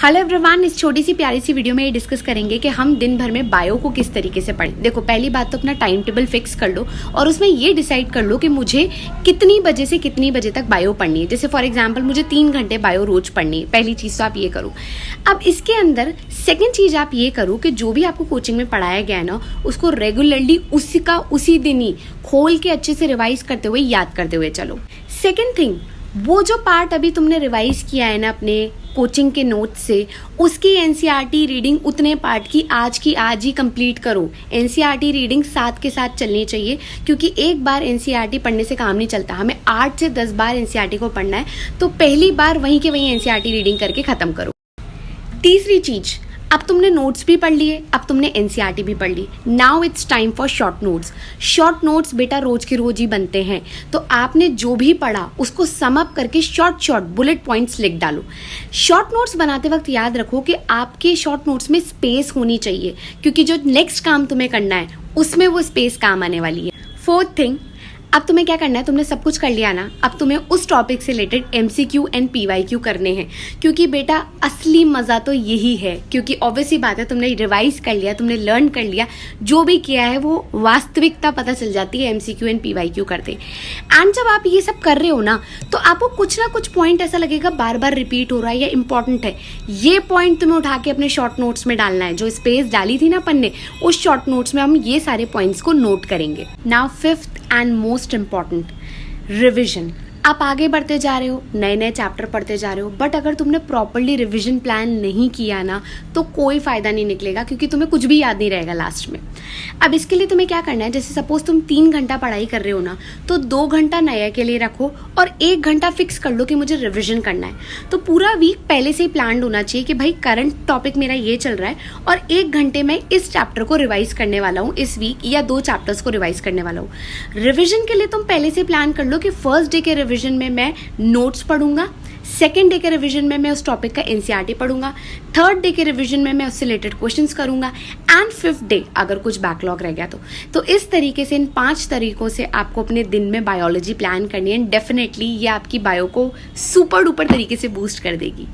Hello everyone, इस छोटी सी प्यारी सी वीडियो में ये डिस्कस करेंगे कि हम दिन भर में बायो को किस तरीके से पढ़ें। देखो, पहली बात तो अपना टाइम टेबल फिक्स कर लो और उसमें ये डिसाइड कर लो कि मुझे कितनी बजे से कितनी बजे तक बायो पढ़नी है। जैसे फॉर एग्जांपल मुझे 3 घंटे बायो रोज पढ़नी है। पहली चीज़ तो आप ये करो। अब इसके अंदर सेकेंड चीज़ आप ये करो कि जो भी आपको कोचिंग में पढ़ाया गया है ना, उसको रेगुलरली उसी दिन ही खोल के अच्छे से रिवाइज करते हुए याद करते हुए चलो। सेकेंड थिंग, वो जो पार्ट अभी तुमने रिवाइज किया है ना अपने कोचिंग के नोट से, उसकी एनसीईआरटी रीडिंग उतने पार्ट की आज ही कंप्लीट करो। एनसीईआरटी रीडिंग साथ के साथ चलनी चाहिए, क्योंकि एक बार एनसीईआरटी पढ़ने से काम नहीं चलता। हमें 8 से 10 बार एनसीईआरटी को पढ़ना है, तो पहली बार वहीं के वहीं एनसीईआरटी रीडिंग करके खत्म करो। तीसरी चीज, अब तुमने नोट्स भी पढ़ लिए, अब तुमने एनसीईआरटी भी पढ़ ली। Now it's time for short notes. Short notes बेटा रोज के रोज ही बनते हैं, तो आपने जो भी पढ़ा उसको सम अप करके शॉर्ट बुलेट पॉइंट्स लिख डालो। शॉर्ट नोट्स बनाते वक्त याद रखो कि आपके शॉर्ट नोट्स में स्पेस होनी चाहिए, क्योंकि जो नेक्स्ट काम तुम्हें करना है उसमें वो स्पेस काम आने वाली है। फोर्थ थिंग, अब तुम्हें क्या करना है, तुमने सब कुछ कर लिया ना, अब तुम्हें उस टॉपिक से रिलेटेड एमसीक्यू एंड पीवाईक्यू करने हैं। क्योंकि बेटा असली मज़ा तो यही है, क्योंकि ऑब्वियसली बात है तुमने रिवाइज कर लिया, तुमने लर्न कर लिया, जो भी किया है वो वास्तविकता पता चल जाती है एमसीक्यू एंड पीवाईक्यू करते। एंड जब आप ये सब कर रहे हो ना, तो आपको कुछ ना कुछ पॉइंट ऐसा लगेगा बार बार रिपीट हो रहा है या इंपॉर्टेंट है। ये पॉइंट तुम्हें उठा के अपने शॉर्ट नोट्स में डालना है। जो स्पेस डाली थी ना अपन ने, उस शॉर्ट नोट्स में हम ये सारे पॉइंट्स को नोट करेंगे। Now fifth and most important, revision. आप आगे बढ़ते जा रहे हो, नए नए चैप्टर पढ़ते जा रहे हो, बट अगर तुमने प्रॉपरली रिवीजन प्लान नहीं किया ना, तो कोई फ़ायदा नहीं निकलेगा, क्योंकि तुम्हें कुछ भी याद नहीं रहेगा लास्ट में। अब इसके लिए तुम्हें क्या करना है, जैसे सपोज तुम 3 घंटा पढ़ाई कर रहे हो ना, तो 2 घंटा नया के लिए रखो और 1 घंटा फिक्स कर लो कि मुझे रिविजन करना है। तो पूरा वीक पहले से ही प्लान होना चाहिए कि भाई करंट टॉपिक मेरा ये चल रहा है और 1 घंटे में इस चैप्टर को रिवाइज करने वाला हूँ इस वीक, या 2 चैप्टर्स को रिवाइज करने वाला हूँ। रिविजन के लिए तुम पहले से प्लान कर लो कि फर्स्ट डे के रिविजन में मैं नोट्स पढ़ूंगा, सेकेंड डे के रिवीजन में मैं उस टॉपिक का एनसीईआरटी पढ़ूंगा, थर्ड डे के रिवीजन में मैं उससे रिलेटेड क्वेश्चंस करूंगा, एंड फिफ्थ डे अगर कुछ बैकलॉग रह गया तो इस तरीके से इन 5 तरीकों से आपको अपने दिन में बायोलॉजी प्लान करनी है। डेफिनेटली ये आपकी बायो को सुपर डुपर तरीके से बूस्ट कर देगी।